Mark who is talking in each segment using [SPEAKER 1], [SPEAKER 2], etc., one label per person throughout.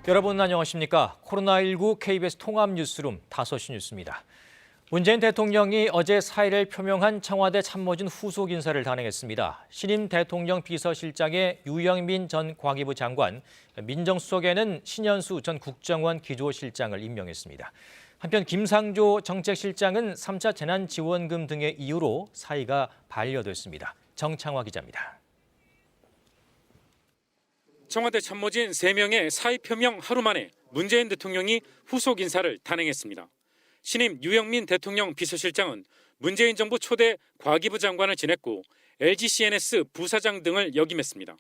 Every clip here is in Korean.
[SPEAKER 1] 여러분 안녕하십니까? 코로나19 KBS 통합뉴스룸 5시 뉴스입니다. 문재인 대통령이 어제 사의를 표명한 청와대 참모진 후속 인사를 단행했습니다. 신임 대통령 비서실장에 유영민 전 과기부 장관, 민정수석에는 신현수 전 국정원 기조실장을 임명했습니다. 한편 김상조 정책실장은 3차 재난지원금 등의 이유로 사의가 반려됐습니다. 정창화 기자입니다.
[SPEAKER 2] 청와대 참모진 3명의 사의 표명 하루 만에 문재인 대통령이 후속 인사를 단행했습니다. 신임 유영민 대통령 비서실장은 문재인 정부 초대 과기부 장관을 지냈고 LG CNS 부사장 등을 역임했습니다.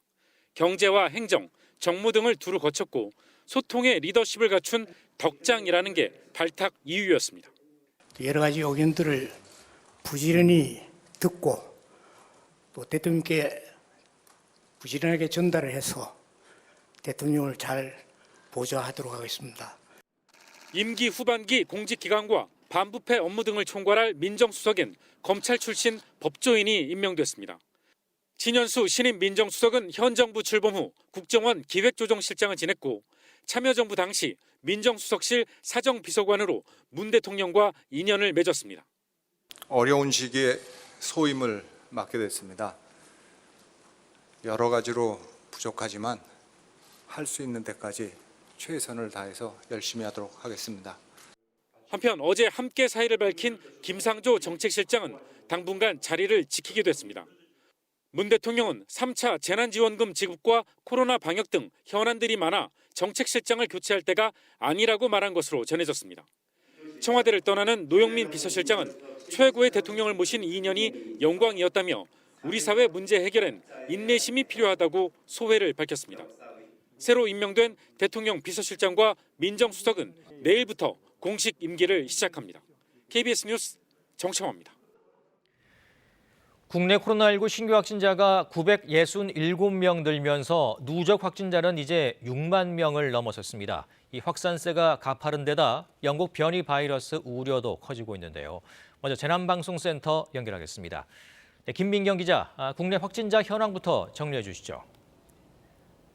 [SPEAKER 2] 경제와 행정, 정무 등을 두루 거쳤고 소통의 리더십을 갖춘 덕장이라는 게 발탁 이유였습니다.
[SPEAKER 3] 여러 가지 의견들을 부지런히 듣고 또 대통령께 부지런하게 전달을 해서 대통령을 잘 보좌하도록 하겠습니다.
[SPEAKER 2] 임기 후반기 공직기강과 반부패 업무 등을 총괄할 민정수석엔 검찰 출신 법조인이 임명됐습니다. 신현수 신임 민정수석은 현 정부 출범 후 국정원 기획조정실장을 지냈고 참여정부 당시 민정수석실 사정비서관으로 문 대통령과 인연을 맺었습니다.
[SPEAKER 4] 어려운 시기에 소임을 맡게 됐습니다. 여러 가지로 부족하지만 할 수 있는 데까지 최선을 다해서 열심히 하도록 하겠습니다.
[SPEAKER 2] 한편 어제 함께 사의를 밝힌 김상조 정책실장은 당분간 자리를 지키게 됐습니다. 문 대통령은 3차 재난지원금 지급과 코로나 방역 등 현안들이 많아 정책실장을 교체할 때가 아니라고 말한 것으로 전해졌습니다. 청와대를 떠나는 노영민 비서실장은 최고의 대통령을 모신 2년이 영광이었다며 우리 사회 문제 해결엔 인내심이 필요하다고 소회를 밝혔습니다. 새로 임명된 대통령 비서실장과 민정수석은 내일부터 공식 임기를 시작합니다. KBS 뉴스 정창화입니다.
[SPEAKER 1] 국내 코로나19 신규 확진자가 967명 늘면서 누적 확진자는 이제 6만 명을 넘어섰습니다. 이 확산세가 가파른 데다 영국 변이 바이러스 우려도 커지고 있는데요. 먼저 재난방송센터 연결하겠습니다. 네, 김민경 기자, 국내 확진자 현황부터 정리해 주시죠.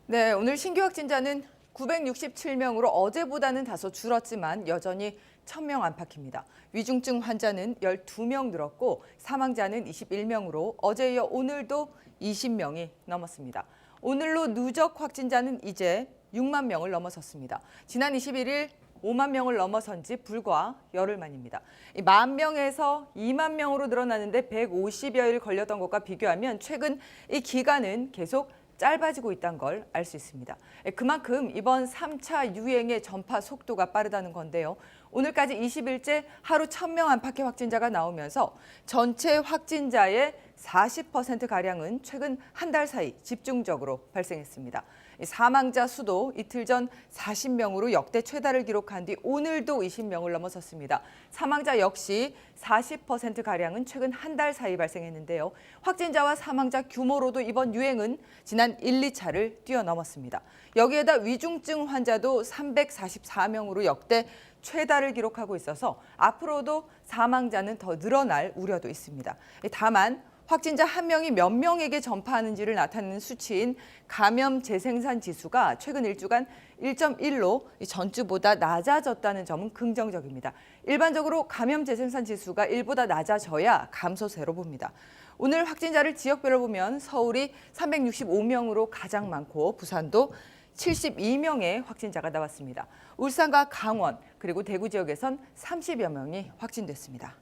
[SPEAKER 5] 네, 오늘 신규 확진자는 967명으로 어제보다는 다소 줄었지만 여전히 1,000명 안팎입니다. 위중증 환자는 12명 늘었고 사망자는 21명으로 어제에 이어 오늘도 20명이 넘었습니다. 오늘로 누적 확진자는 이제 6만 명을 넘어섰습니다. 지난 21일 5만 명을 넘어선 지 불과 열흘 만입니다. 1만 명에서 2만 명으로 늘어나는데 150여일 걸렸던 것과 비교하면 최근 이 기간은 계속 짧아지고 있다는 걸 알 수 있습니다. 그만큼 이번 3차 유행의 전파 속도가 빠르다는 건데요. 오늘까지 20일째 하루 1,000명 안팎의 확진자가 나오면서 전체 확진자의 40%가량은 최근 한 달 사이 집중적으로 발생했습니다. 사망자 수도 이틀 전 40명으로 역대 최다를 기록한 뒤 오늘도 20명을 넘어섰습니다. 사망자 역시 40%가량은 최근 한 달 사이 발생했는데요. 확진자와 사망자 규모로도 이번 유행은 지난 1, 2차를 뛰어넘었습니다. 여기에다 위중증 환자도 344명으로 역대 최다를 기록하고 있어서 앞으로도 사망자는 더 늘어날 우려도 있습니다. 다만 확진자 한 명이 몇 명에게 전파하는지를 나타내는 수치인 감염 재생산 지수가 최근 1주간 1.1로 전주보다 낮아졌다는 점은 긍정적입니다. 일반적으로 감염 재생산 지수가 1보다 낮아져야 감소세로 봅니다. 오늘 확진자를 지역별로 보면 서울이 365명으로 가장 많고 부산도 72명의 확진자가 나왔습니다. 울산과 강원 그리고 대구 지역에선 30여 명이 확진됐습니다.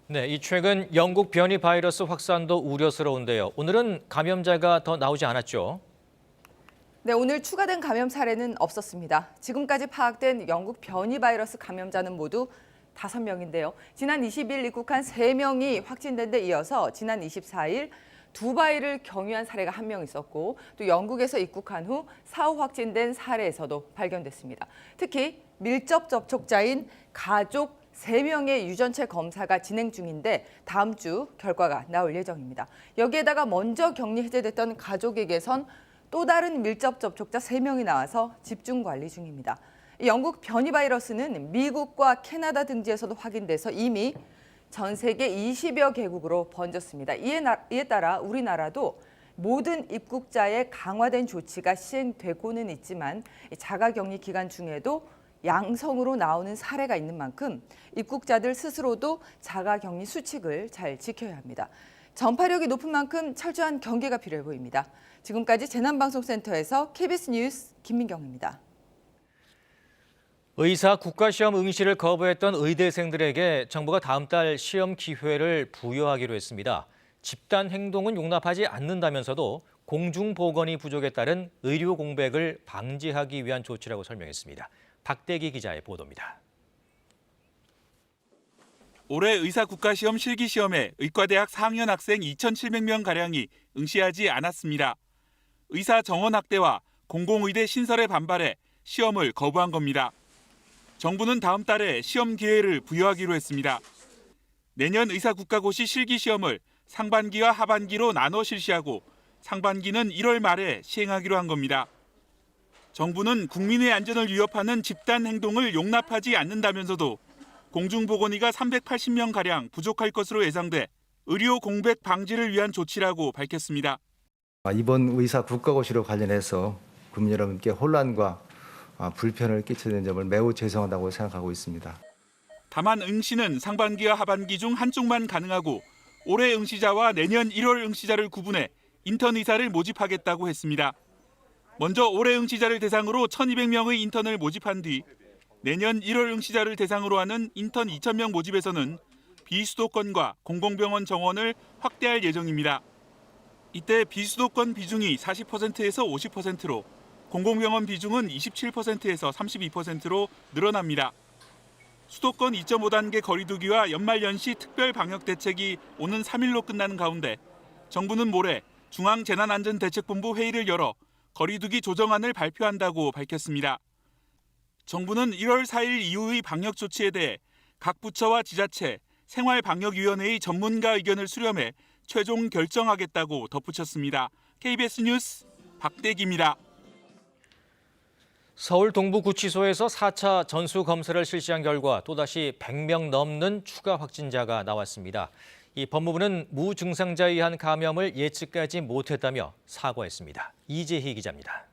[SPEAKER 1] 네, 이 최근 영국 변이 바이러스 확산도 우려스러운데요. 오늘은 감염자가 더 나오지 않았죠?
[SPEAKER 5] 네, 오늘 추가된 감염 사례는 없었습니다. 지금까지 파악된 영국 변이 바이러스 감염자는 모두 5명인데요. 지난 20일 입국한 3명이 확진된 데 이어서 지난 24일 두바이를 경유한 사례가 1명 있었고 또 영국에서 입국한 후 사후 확진된 사례에서도 발견됐습니다. 특히 밀접 접촉자인 가족 3명의 유전체 검사가 진행 중인데 다음 주 결과가 나올 예정입니다. 여기에다가 먼저 격리 해제됐던 가족에게선 또 다른 밀접 접촉자 3명이 나와서 집중 관리 중입니다. 영국 변이 바이러스는 미국과 캐나다 등지에서도 확인돼서 이미 전 세계 20여 개국으로 번졌습니다. 이에 따라 우리나라도 모든 입국자의 강화된 조치가 시행되고는 있지만 자가격리 기간 중에도 양성으로 나오는 사례가 있는 만큼 입국자들 스스로도 자가격리 수칙을 잘 지켜야 합니다. 전파력이 높은 만큼 철저한 경계가 필요해 보입니다. 지금까지 재난방송센터에서 KBS 뉴스 김민경입니다.
[SPEAKER 1] 의사 국가시험 응시를 거부했던 의대생들에게 정부가 다음 달 시험 기회를 부여하기로 했습니다. 집단 행동은 용납하지 않는다면서도 공중보건이 부족에 따른 의료 공백을 방지하기 위한 조치라고 설명했습니다. 박대기 기자의 보도입니다.
[SPEAKER 6] 올해 의사국가시험 실기시험에 의과대학 4학년 학생 2,700명가량이 응시하지 않았습니다. 의사 정원 확대와 공공의대 신설에 반발해 시험을 거부한 겁니다. 정부는 다음 달에 시험 기회를 부여하기로 했습니다. 내년 의사국가고시 실기시험을 상반기와 하반기로 나눠 실시하고 상반기는 1월 말에 시행하기로 한 겁니다. 정부는 국민의 안전을 위협하는 집단 행동을 용납하지 않는다면서도 공중보건의가 380명가량 부족할 것으로 예상돼 의료 공백 방지를 위한 조치라고 밝혔습니다.
[SPEAKER 7] 이번 의사 국가고시로 관련해서 국민 여러분께 혼란과 불편을 끼치는 점을 매우 죄송하다고 생각하고 있습니다.
[SPEAKER 6] 다만 응시는 상반기와 하반기 중 한쪽만 가능하고 올해 응시자와 내년 1월 응시자를 구분해 인턴 의사를 모집하겠다고 했습니다. 먼저 올해 응시자를 대상으로 1,200명의 인턴을 모집한 뒤 내년 1월 응시자를 대상으로 하는 인턴 2,000명 모집에서는 비수도권과 공공병원 정원을 확대할 예정입니다. 이때 비수도권 비중이 40%에서 50%로 공공병원 비중은 27%에서 32%로 늘어납니다. 수도권 2.5단계 거리두기와 연말연시 특별방역대책이 오는 3일로 끝나는 가운데 정부는 모레 중앙재난안전대책본부 회의를 열어 거리두기 조정안을 발표한다고 밝혔습니다. 정부는 1월 4일 이후의 방역 조치에 대해 각 부처와 지자체, 생활방역위원회의 전문가 의견을 수렴해 최종 결정하겠다고 덧붙였습니다. KBS 뉴스 박대기입니다.
[SPEAKER 1] 서울 동부구치소에서 4차 전수검사를 실시한 결과 또다시 100명 넘는 추가 확진자가 나왔습니다. 이 법무부는 무증상자에 의한 감염을 예측하지 못했다며 사과했습니다. 이재희 기자입니다.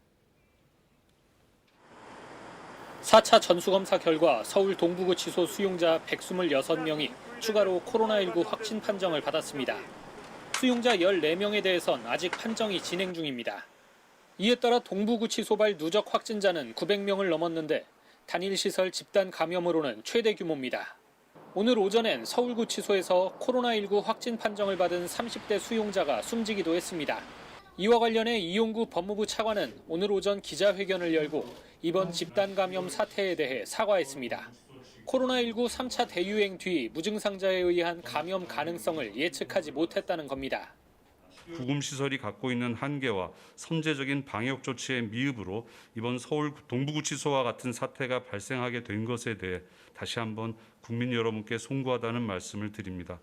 [SPEAKER 8] 4차 전수검사 결과 서울 동부구치소 수용자 126명이 추가로 코로나19 확진 판정을 받았습니다. 수용자 14명에 대해선 아직 판정이 진행 중입니다. 이에 따라 동부구치소발 누적 확진자는 900명을 넘었는데 단일시설 집단 감염으로는 최대 규모입니다. 오늘 오전엔 서울구치소에서 코로나19 확진 판정을 받은 30대 수용자가 숨지기도 했습니다. 이와 관련해 이용구 법무부 차관은 오늘 오전 기자회견을 열고 이번 집단 감염 사태에 대해 사과했습니다. 코로나19 3차 대유행 뒤 무증상자에 의한 감염 가능성을 예측하지 못했다는 겁니다.
[SPEAKER 9] 구금시설이 갖고 있는 한계와 선제적인 방역 조치의 미흡으로 이번 서울 동부구치소와 같은 사태가 발생하게 된 것에 대해 다시 한번 국민 여러분께 송구하다는 말씀을 드립니다.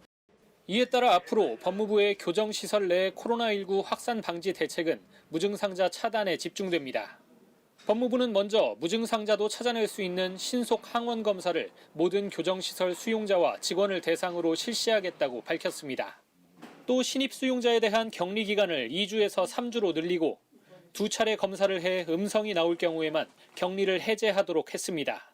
[SPEAKER 8] 이에 따라 앞으로 법무부의 교정시설 내 코로나19 확산 방지 대책은 무증상자 차단에 집중됩니다. 법무부는 먼저 무증상자도 찾아낼 수 있는 신속 항원 검사를 모든 교정시설 수용자와 직원을 대상으로 실시하겠다고 밝혔습니다. 또 신입 수용자에 대한 격리 기간을 2주에서 3주로 늘리고 2차례 검사를 해 음성이 나올 경우에만 격리를 해제하도록 했습니다.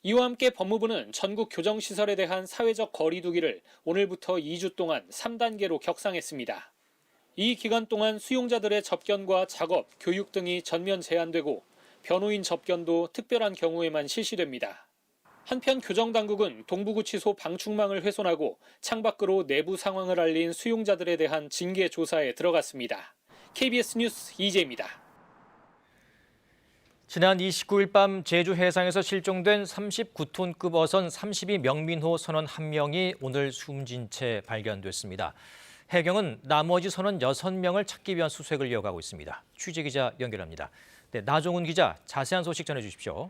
[SPEAKER 8] 이와 함께 법무부는 전국 교정시설에 대한 사회적 거리 두기를 오늘부터 2주 동안 3단계로 격상했습니다. 이 기간 동안 수용자들의 접견과 작업, 교육 등이 전면 제한되고 변호인 접견도 특별한 경우에만 실시됩니다. 한편 교정당국은 동부구치소 방충망을 훼손하고 창밖으로 내부 상황을 알린 수용자들에 대한 징계 조사에 들어갔습니다. KBS 뉴스 이재입니다.
[SPEAKER 1] 지난 29일 밤 제주 해상에서 실종된 39톤급 어선 32명민호 선원 1명이 오늘 숨진 채 발견됐습니다. 해경은 나머지 선원 6명을 찾기 위한 수색을 이어가고 있습니다. 취재기자 연결합니다. 네, 나종훈 기자, 자세한 소식 전해주십시오.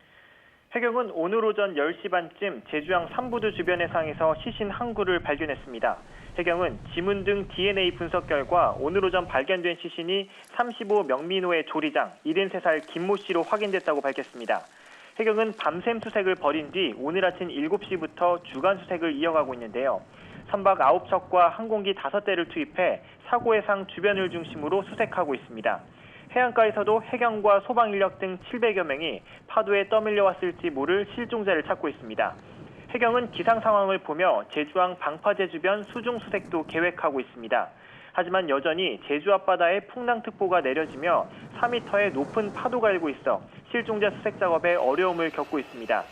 [SPEAKER 10] 해경은 오늘 오전 10시 반쯤 제주항 삼부두 주변 해상에서 시신 한 구를 발견했습니다. 해경은 지문 등 DNA 분석 결과 오늘 오전 발견된 시신이 35명민호의 조리장 73살 김모 씨로 확인됐다고 밝혔습니다. 해경은 밤샘 수색을 벌인 뒤 오늘 아침 7시부터 주간 수색을 이어가고 있는데요. 선박 9척과 항공기 5대를 투입해 사고 해상 주변을 중심으로 수색하고 있습니다. 해안가에서도 해경과 소방 인력 등 700여 명이 파도에 떠밀려 왔을지 모를 실종자를 찾고 있습니다. 해경은 기상 상황을 보며 제주항 방파제 주변 수중 수색도 계획하고 있습니다. 하지만 여전히 제주 앞바다에 풍랑특보가 내려지며 4m의 높은 파도가 일고 있어 실종자 수색 작업에 어려움을 겪고 있습니다.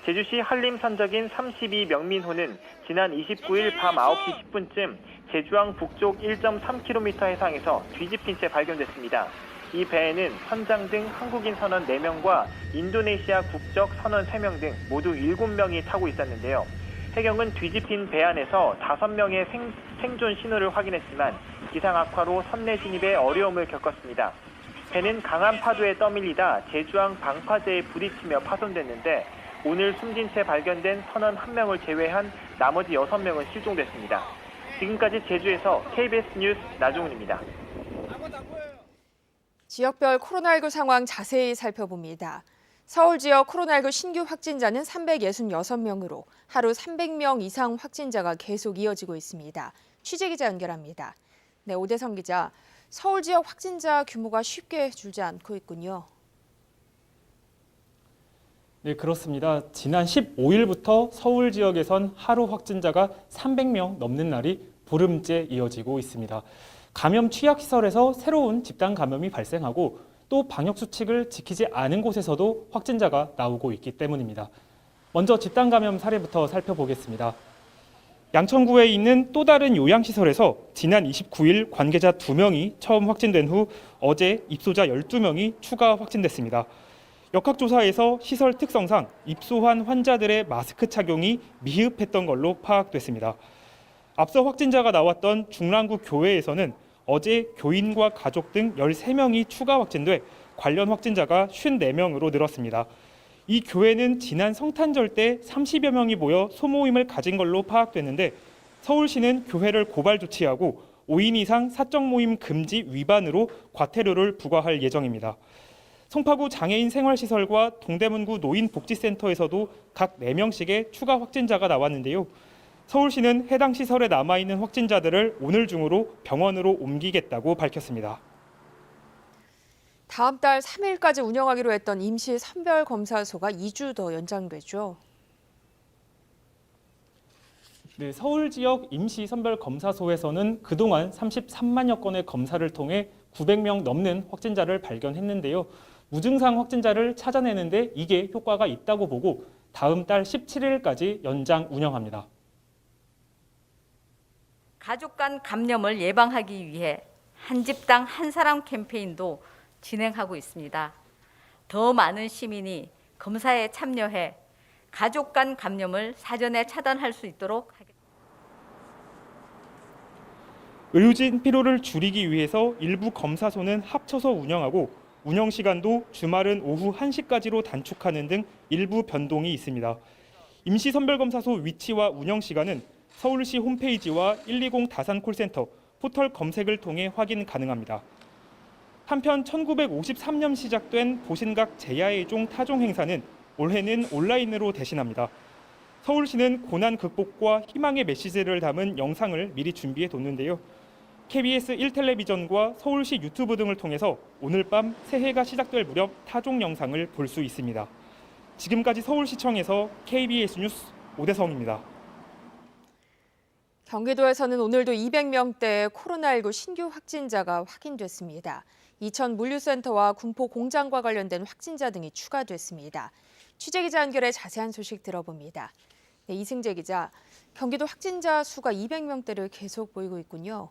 [SPEAKER 10] 제주시 한림 선적인 32명민호는 지난 29일 밤 9시 10분쯤 제주항 북쪽 1.3km 해상에서 뒤집힌 채 발견됐습니다. 이 배에는 선장 등 한국인 선원 4명과 인도네시아 국적 선원 3명 등 모두 7명이 타고 있었는데요. 해경은 뒤집힌 배 안에서 5명의 생존 신호를 확인했지만 기상 악화로 선내 진입에 어려움을 겪었습니다. 배는 강한 파도에 떠밀리다 제주항 방파제에 부딪히며 파손됐는데 오늘 숨진 채 발견된 선원 1명을 제외한 나머지 6명은 실종됐습니다. 지금까지 제주에서 KBS 뉴스 나종훈입니다.
[SPEAKER 5] 지역별 코로나19 상황 자세히 살펴봅니다. 서울 지역 코로나19 신규 확진자는 366명으로 하루 300명 이상 확진자가 계속 이어지고 있습니다. 취재기자 연결합니다. 네, 오대성 기자. 서울 지역 확진자 규모가 쉽게 줄지 않고 있군요.
[SPEAKER 11] 네, 그렇습니다. 지난 15일부터 서울 지역에선 하루 확진자가 300명 넘는 날이 보름째 이어지고 있습니다. 감염 취약시설에서 새로운 집단 감염이 발생하고 또 방역 수칙을 지키지 않은 곳에서도 확진자가 나오고 있기 때문입니다. 먼저 집단 감염 사례부터 살펴보겠습니다. 양천구에 있는 또 다른 요양시설에서 지난 29일 관계자 2명이 처음 확진된 후 어제 입소자 12명이 추가 확진됐습니다. 역학조사에서 시설 특성상 입소한 환자들의 마스크 착용이 미흡했던 걸로 파악됐습니다. 앞서 확진자가 나왔던 중랑구 교회에서는 어제 교인과 가족 등 13명이 추가 확진돼 관련 확진자가 54명으로 늘었습니다. 이 교회는 지난 성탄절 때 30여 명이 모여 소모임을 가진 걸로 파악됐는데 서울시는 교회를 고발 조치하고 5인 이상 사적 모임 금지 위반으로 과태료를 부과할 예정입니다. 송파구 장애인 생활시설과 동대문구 노인복지센터에서도 각 4명씩의 추가 확진자가 나왔는데요. 서울시는 해당 시설에 남아있는 확진자들을 오늘 중으로 병원으로 옮기겠다고 밝혔습니다.
[SPEAKER 5] 다음 달 3일까지 운영하기로 했던 임시 선별검사소가 2주 더 연장되죠.
[SPEAKER 11] 네, 서울 지역 임시 선별검사소에서는 그동안 33만여 건의 검사를 통해 900명 넘는 확진자를 발견했는데요. 무증상 확진자를 찾아내는데 이게 효과가 있다고 보고 다음 달 17일까지 연장 운영합니다.
[SPEAKER 12] 가족 간 감염을 예방하기 위해 한 집당 한 사람 캠페인도 진행하고 있습니다. 더 많은 시민이 검사에 참여해 가족 간 감염을 사전에 차단할 수 있도록 하겠습니다.
[SPEAKER 11] 의료진 피로를 줄이기 위해서 일부 검사소는 합쳐서 운영하고 운영 시간도 주말은 오후 1시까지로 단축하는 등 일부 변동이 있습니다. 임시선별검사소 위치와 운영 시간은 서울시 홈페이지와 120 다산콜센터 포털 검색을 통해 확인 가능합니다. 한편 1953년 시작된 보신각 제야의종 타종 행사는 올해는 온라인으로 대신합니다. 서울시는 고난 극복과 희망의 메시지를 담은 영상을 미리 준비해 뒀는데요. KBS 1텔레비전과 서울시 유튜브 등을 통해서 오늘 밤 새해가 시작될 무렵 타종 영상을 볼 수 있습니다. 지금까지 서울시청에서 KBS 뉴스 오대성입니다.
[SPEAKER 5] 경기도에서는 오늘도 200명대의 코로나19 신규 확진자가 확인됐습니다. 이천물류센터와 군포 공장과 관련된 확진자 등이 추가됐습니다. 취재기자 연결해 자세한 소식 들어봅니다. 네, 이승재 기자, 경기도 확진자 수가 200명대를 계속 보이고 있군요.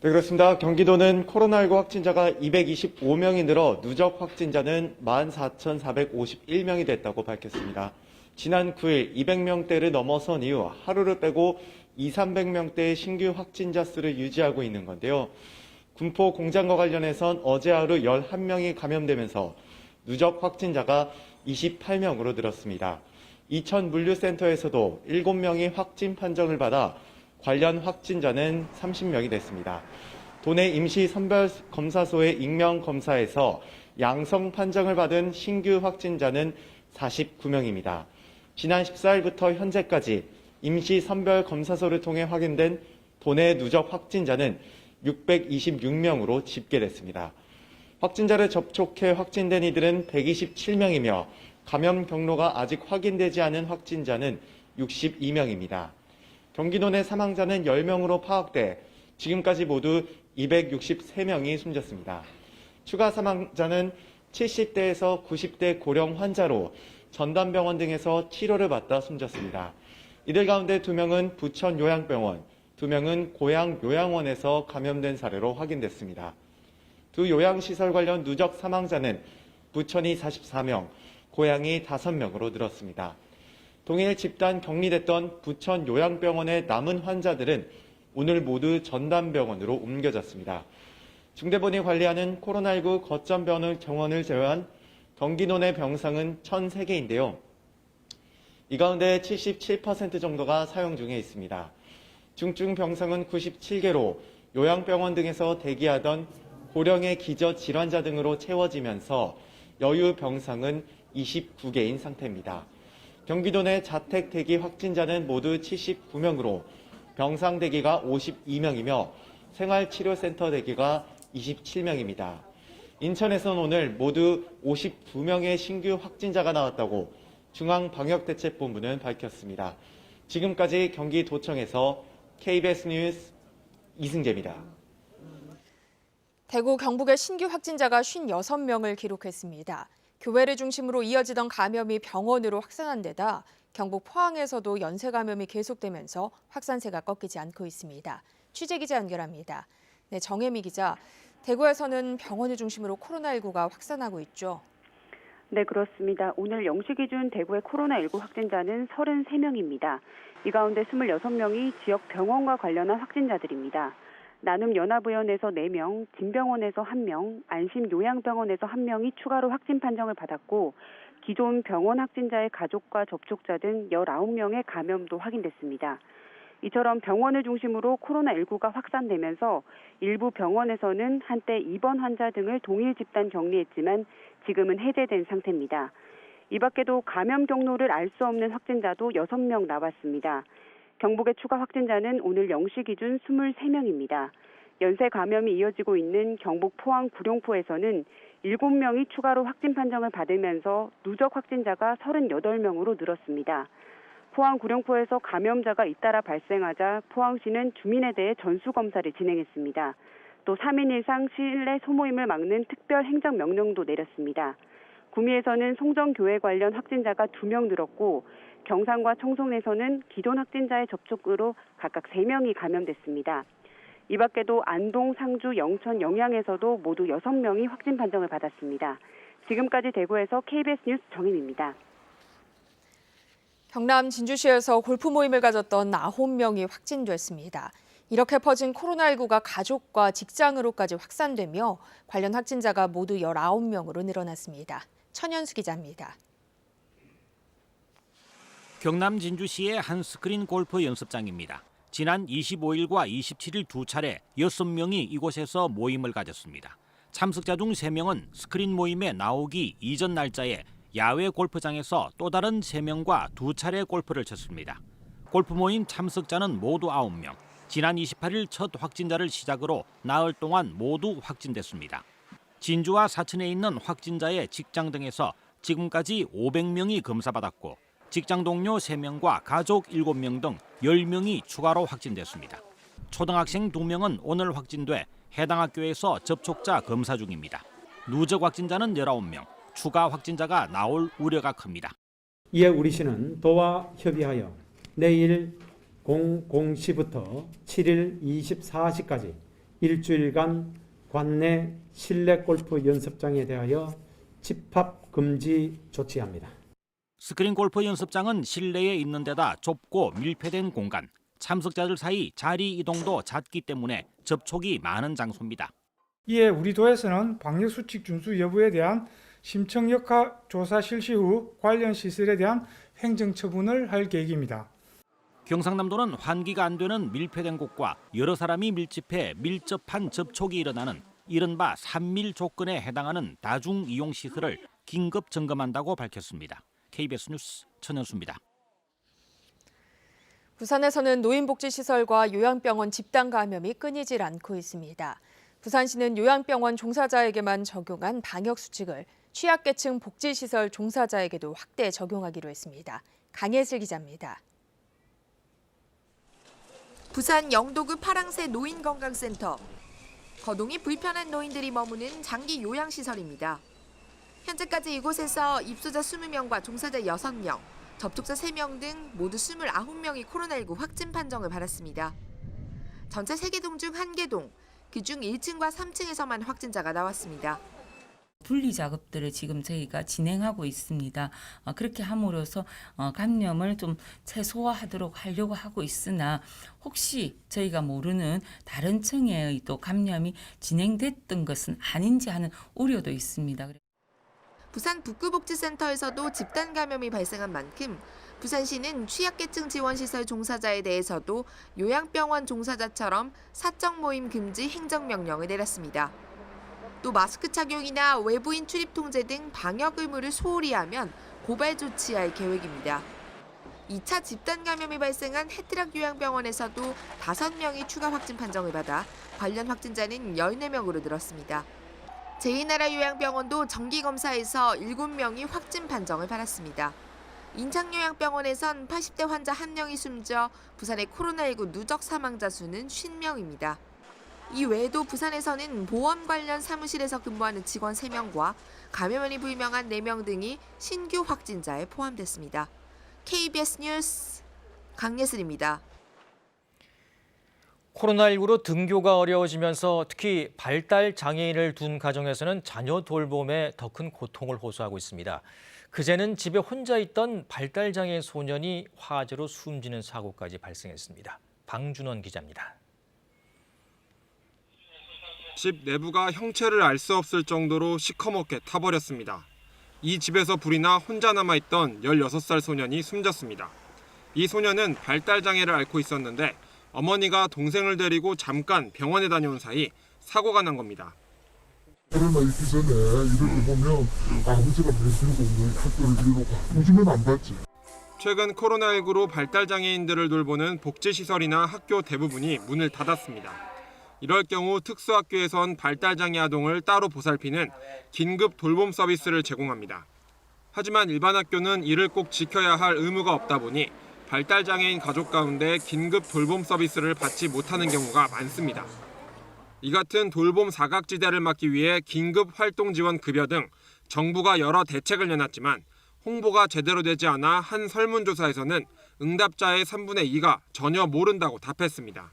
[SPEAKER 13] 네, 그렇습니다. 경기도는 코로나19 확진자가 225명이 늘어 누적 확진자는 14,451명이 됐다고 밝혔습니다. 지난 9일 200명대를 넘어선 이후 하루를 빼고 200~300명대의 신규 확진자 수를 유지하고 있는 건데요. 군포 공장과 관련해선 어제 하루 11명이 감염되면서 누적 확진자가 28명으로 늘었습니다. 이천물류센터에서도 7명이 확진 판정을 받아 관련 확진자는 30명이 됐습니다. 도내 임시선별검사소의 익명검사에서 양성 판정을 받은 신규 확진자는 49명입니다. 지난 14일부터 현재까지 임시 선별 검사소를 통해 확인된 도내 누적 확진자는 626명으로 집계됐습니다. 확진자를 접촉해 확진된 이들은 127명이며 감염 경로가 아직 확인되지 않은 확진자는 62명입니다. 경기도 내 사망자는 10명으로 파악돼 지금까지 모두 263명이 숨졌습니다. 추가 사망자는 70대에서 90대 고령 환자로 전담병원 등에서 치료를 받다 숨졌습니다. 이들 가운데 2명은 부천 요양병원, 2명은 고양 요양원에서 감염된 사례로 확인됐습니다. 두 요양시설 관련 누적 사망자는 부천이 44명, 고양이 5명으로 늘었습니다. 동일 집단 격리됐던 부천 요양병원의 남은 환자들은 오늘 모두 전담병원으로 옮겨졌습니다. 중대본이 관리하는 코로나19 거점 병원을 제외한 경기도 내 병상은 1,003개인데요. 이 가운데 77% 정도가 사용 중에 있습니다. 중증 병상은 97개로 요양병원 등에서 대기하던 고령의 기저 질환자 등으로 채워지면서 여유 병상은 29개인 상태입니다. 경기도 내 자택 대기 확진자는 모두 79명으로 병상 대기가 52명이며 생활치료센터 대기가 27명입니다. 인천에서는 오늘 모두 52명의 신규 확진자가 나왔다고 중앙방역대책본부는 밝혔습니다. 지금까지 경기도청에서 KBS 뉴스 이승재입니다.
[SPEAKER 14] 대구 경북의 신규 확진자가 56명을 기록했습니다. 교회를 중심으로 이어지던 감염이 병원으로 확산한 데다 경북 포항에서도 연쇄 감염이 계속되면서 확산세가 꺾이지 않고 있습니다. 취재기자 연결합니다. 네, 정혜미 기자. 대구에서는 병원을 중심으로 코로나19가 확산하고 있죠.
[SPEAKER 15] 네, 그렇습니다. 오늘 0시 기준 대구의 코로나19 확진자는 33명입니다. 이 가운데 26명이 지역 병원과 관련한 확진자들입니다. 나눔연합의원에서 4명, 진병원에서 1명, 안심요양병원에서 1명이 추가로 확진 판정을 받았고 기존 병원 확진자의 가족과 접촉자 등 19명의 감염도 확인됐습니다. 이처럼 병원을 중심으로 코로나19가 확산되면서 일부 병원에서는 한때 입원 환자 등을 동일 집단 격리했지만 지금은 해제된 상태입니다. 이 밖에도 감염 경로를 알 수 없는 확진자도 6명 나왔습니다. 경북의 추가 확진자는 오늘 0시 기준 23명입니다. 연쇄 감염이 이어지고 있는 경북 포항 구룡포에서는 7명이 추가로 확진 판정을 받으면서 누적 확진자가 38명으로 늘었습니다. 포항 구룡포에서 감염자가 잇따라 발생하자 포항시는 주민에 대해 전수검사를 진행했습니다. 또 3인 이상 실내 소모임을 막는 특별 행정명령도 내렸습니다. 구미에서는 송정교회 관련 확진자가 2명 늘었고 경산과 청송에서는 기존 확진자의 접촉으로 각각 3명이 감염됐습니다. 이 밖에도 안동, 상주, 영천, 영양에서도 모두 6명이 확진 판정을 받았습니다. 지금까지 대구에서 KBS 뉴스 정임입니다.
[SPEAKER 14] 경남 진주시에서 골프 모임을 가졌던 9명이 확진됐습니다. 이렇게 퍼진 코로나19가 가족과 직장으로까지 확산되며 관련 확진자가 모두 19명으로 늘어났습니다. 천연수 기자입니다.
[SPEAKER 16] 경남 진주시의 한 스크린 골프 연습장입니다. 지난 25일과 27일 두 차례 6명이 이곳에서 모임을 가졌습니다. 참석자 중 3명은 스크린 모임에 나오기 이전 날짜에 야외 골프장에서 또 다른 3명과 두 차례 골프를 쳤습니다. 골프 모임 참석자는 모두 9명. 지난 28일 첫 확진자를 시작으로 나흘 동안 모두 확진됐습니다. 진주와 사천에 있는 확진자의 직장 등에서 지금까지 500명이 검사받았고 직장 동료 3명과 가족 7명 등 10명이 추가로 확진됐습니다. 초등학생 2명은 오늘 확진돼 해당 학교에서 접촉자 검사 중입니다. 누적 확진자는 19명, 추가 확진자가 나올 우려가 큽니다.
[SPEAKER 17] 이에 우리 시는 도와 협의하여 내일 00시부터 7일 24시까지 일주일간 관내 실내 골프 연습장에 대하여 집합 금지 조치합니다.
[SPEAKER 16] 스크린 골프 연습장은 실내에 있는 데다 좁고 밀폐된 공간, 참석자들 사이 자리 이동도 잦기 때문에 접촉이 많은 장소입니다.
[SPEAKER 18] 이에 우리 도에서는 방역수칙 준수 여부에 대한 심층 역학 조사 실시 후 관련 시설에 대한 행정처분을 할 계획입니다.
[SPEAKER 16] 경상남도는 환기가 안 되는 밀폐된 곳과 여러 사람이 밀집해 밀접한 접촉이 일어나는 이른바 3밀 조건에 해당하는 다중이용시설을 긴급 점검한다고 밝혔습니다. KBS 뉴스 천연수입니다.
[SPEAKER 14] 부산에서는 노인복지시설과 요양병원 집단 감염이 끊이질 않고 있습니다. 부산시는 요양병원 종사자에게만 적용한 방역수칙을 취약계층 복지시설 종사자에게도 확대 적용하기로 했습니다. 강예슬 기자입니다.
[SPEAKER 19] 부산 영도구 파랑새 노인건강센터. 거동이 불편한 노인들이 머무는 장기 요양시설입니다. 현재까지 이곳에서 입소자 20명과 종사자 6명, 접촉자 3명 등 모두 29명이 코로나19 확진 판정을 받았습니다. 전체 3개동 중 1개동, 그중 1층과 3층에서만 확진자가 나왔습니다.
[SPEAKER 20] 분리 작업들을 지금 저희가 진행하고 있습니다. 그렇게 함으로써 감염을 좀 최소화하도록 하려고 하고 있으나 혹시 저희가 모르는 다른 층의 또 감염이 진행됐던 것은 아닌지 하는 우려도 있습니다.
[SPEAKER 19] 부산 북구복지센터에서도 집단 감염이 발생한 만큼 부산시는 취약계층 지원시설 종사자에 대해서도 요양병원 종사자처럼 사적 모임 금지 행정명령을 내렸습니다. 또 마스크 착용이나 외부인 출입 통제 등 방역 의무를 소홀히 하면 고발 조치할 계획입니다. 2차 집단 감염이 발생한 해트락 요양병원에서도 5명이 추가 확진 판정을 받아 관련 확진자는 14명으로 늘었습니다. 제2나라 요양병원도 정기검사에서 7명이 확진 판정을 받았습니다. 인창요양병원에선 80대 환자 1명이 숨져 부산의 코로나19 누적 사망자 수는 50명입니다. 이 외에도 부산에서는 보험 관련 사무실에서 근무하는 직원 3명과 감염원이 불명한 4명 등이 신규 확진자에 포함됐습니다. KBS 뉴스 강예슬입니다.
[SPEAKER 1] 코로나19로 등교가 어려워지면서 특히 발달 장애인을 둔 가정에서는 자녀 돌봄에 더 큰 고통을 호소하고 있습니다. 그제는 집에 혼자 있던 발달 장애인 소년이 화재로 숨지는 사고까지 발생했습니다. 방준원 기자입니다.
[SPEAKER 21] 집 내부가 형체를 알 수 없을 정도로 시커멓게 타버렸습니다. 이 집에서 불이 나 혼자 남아있던 16살 소년이 숨졌습니다. 이 소년은 발달장애를 앓고 있었는데 어머니가 동생을 데리고 잠깐 병원에 다녀온 사이 사고가 난 겁니다.
[SPEAKER 22] 코로나 있기 전에 이렇게 보면 아버지가 매일 들고 학교를 이러고 요즘엔 안 봤지.
[SPEAKER 21] 최근 코로나19로 발달장애인들을 돌보는 복지시설이나 학교 대부분이 문을 닫았습니다. 이럴 경우 특수학교에선 발달장애 아동을 따로 보살피는 긴급 돌봄 서비스를 제공합니다. 하지만 일반 학교는 이를 꼭 지켜야 할 의무가 없다 보니 발달장애인 가족 가운데 긴급 돌봄 서비스를 받지 못하는 경우가 많습니다. 이 같은 돌봄 사각지대를 막기 위해 긴급 활동 지원 급여 등 정부가 여러 대책을 내놨지만 홍보가 제대로 되지 않아 한 설문조사에서는 응답자의 3분의 2가 전혀 모른다고 답했습니다.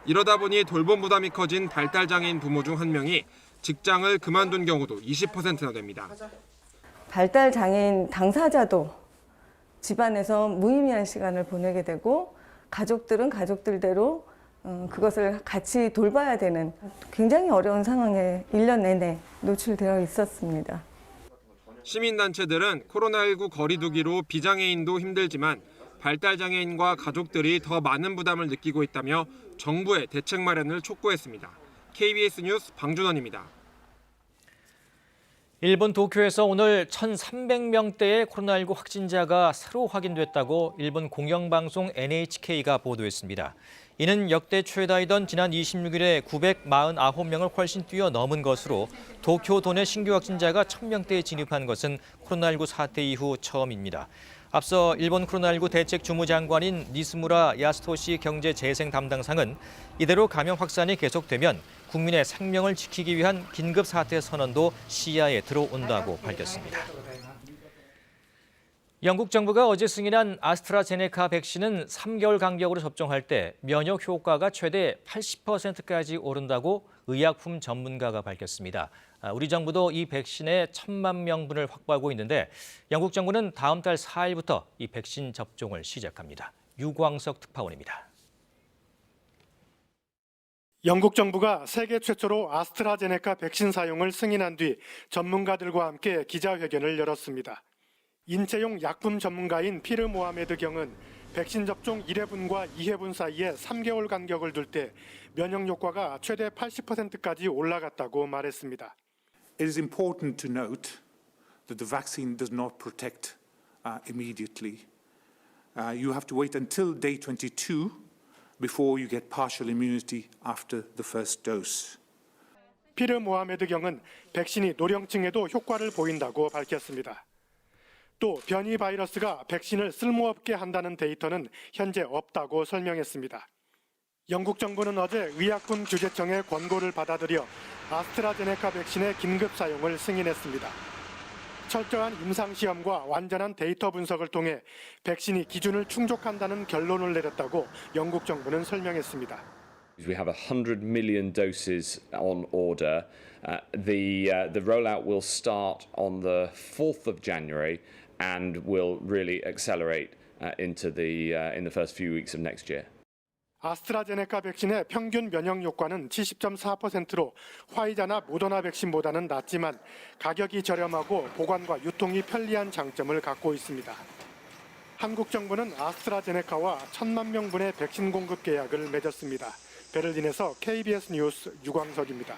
[SPEAKER 21] 이러다 보니 돌봄 부담이 커진 발달장애인 부모 중 1명이 직장을 그만둔 경우도 20%나 됩니다.
[SPEAKER 23] 발달장애인 당사자도 집안에서 무의미한 시간을 보내게 되고 가족들은 가족들대로 그것을 같이 돌봐야 되는 굉장히 어려운 상황에 1년 내내 노출되어 있었습니다.
[SPEAKER 21] 시민단체들은 코로나19 거리두기로 비장애인도 힘들지만 발달장애인과 가족들이 더 많은 부담을 느끼고 있다며 정부의 대책 마련을 촉구했습니다. KBS 뉴스 방준원입니다.
[SPEAKER 1] 일본 도쿄에서 오늘 1,300명대의 코로나19 확진자가 새로 확인됐다고 일본 공영방송 NHK가 보도했습니다. 이는 역대 최다이던 지난 26일에 949명을 훨씬 뛰어넘은 것으로 도쿄 도내 신규 확진자가 1,000명대에 진입한 것은 코로나19 사태 이후 처음입니다. 앞서 일본 코로나19 대책 주무장관인 니스무라 야스토시 경제재생 담당상은 이대로 감염 확산이 계속되면 국민의 생명을 지키기 위한 긴급 사태 선언도 시야에 들어온다고 밝혔습니다. 영국 정부가 어제 승인한 아스트라제네카 백신은 3개월 간격으로 접종할 때 면역 효과가 최대 80%까지 오른다고 의약품 전문가가 밝혔습니다. 우리 정부도 이 백신의 1,000만 명분을 확보하고 있는데 영국 정부는 다음 달 4일부터 이 백신 접종을 시작합니다. 유광석 특파원입니다.
[SPEAKER 24] 영국 정부가 세계 최초로 아스트라제네카 백신 사용을 승인한 뒤 전문가들과 함께 기자회견을 열었습니다. 인체용 약품 전문가인 피르 모하메드 경은 백신 접종 1회분과 2회분 사이에 3개월 간격을 둘 때 면역 효과가 최대 80%까지 올라갔다고 말했습니다.
[SPEAKER 25] It is important to note that the vaccine does not protect immediately. you have to wait until day 22 before you get partial immunity after the first dose.
[SPEAKER 24] 피르 모하메드 경은 백신이 노령층에도 효과를 보인다고 밝혔습니다. 또 변이 바이러스가 백신을 쓸모없게 한다는 데이터는 현재 없다고 설명했습니다. 영국 정부는 어제 의약품 규제청의 권고를 받아들여 아스트라제네카 백신의 긴급 사용을 승인했습니다. 철저한 임상시험과 완전한 데이터 분석을 통해 백신이 기준을 충족한다는 결론을 내렸다고 영국 정부는 설명했습니다.
[SPEAKER 2] We have 100 million doses on order. The rollout will start on the 4th of January and will really accelerate in the first few weeks of next year.
[SPEAKER 24] 아스트라제네카 백신의 평균 면역 효과는 70.4%로 화이자나 모더나 백신보다는 낮지만 가격이 저렴하고 보관과 유통이 편리한 장점을 갖고 있습니다. 한국 정부는 아스트라제네카와 1,000만 명분의 백신 공급 계약을 맺었습니다. 베를린에서 KBS 뉴스 유광석입니다.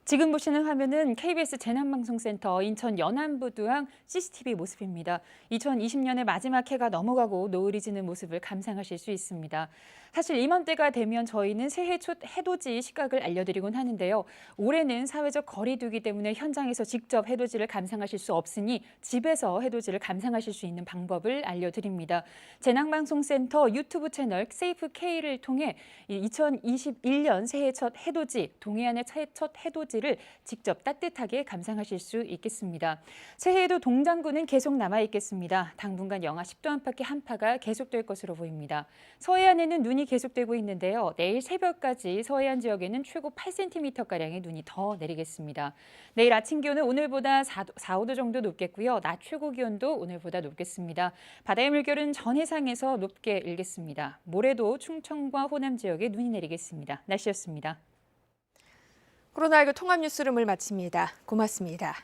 [SPEAKER 3] 지금 보시는 화면은 KBS 재난방송센터 인천 연안부두항 CCTV 모습입니다. 2020년의 마지막 해가 넘어가고 노을이 지는 모습을 감상하실 수 있습니다. 사실 이맘때가 되면 저희는 새해 첫 해돋이 시각을 알려드리곤 하는데요. 올해는 사회적 거리 두기 때문에 현장에서 직접 해돋이를 감상하실 수 없으니 집에서 해돋이를 감상하실 수 있는 방법을 알려드립니다. 재난방송센터 유튜브 채널 세이프K를 통해 2021년 새해 첫 해돋이, 동해안의 새해 첫 해돋이를 직접 따뜻하게 감상하실 수 있겠습니다. 새해에도 동장구는 계속 남아있겠습니다. 당분간 영하 10도 안팎의 한파가 계속될 것으로 보입니다. 서해안에는 눈이 계속되고 있는데요. 내일 새벽까지 서해안 지역에는 최고 8cm가량의 눈이 더 내리겠습니다. 내일 아침 기온은 오늘보다 4, 5도 정도 높겠고요. 낮 최고 기온도 오늘보다 높겠습니다. 바다의 물결은 전 해상에서 높게 일겠습니다. 모레도 충청과 호남 지역에 눈이 내리겠습니다. 날씨였습니다.
[SPEAKER 14] 코로나19 통합 뉴스룸을 마칩니다. 고맙습니다.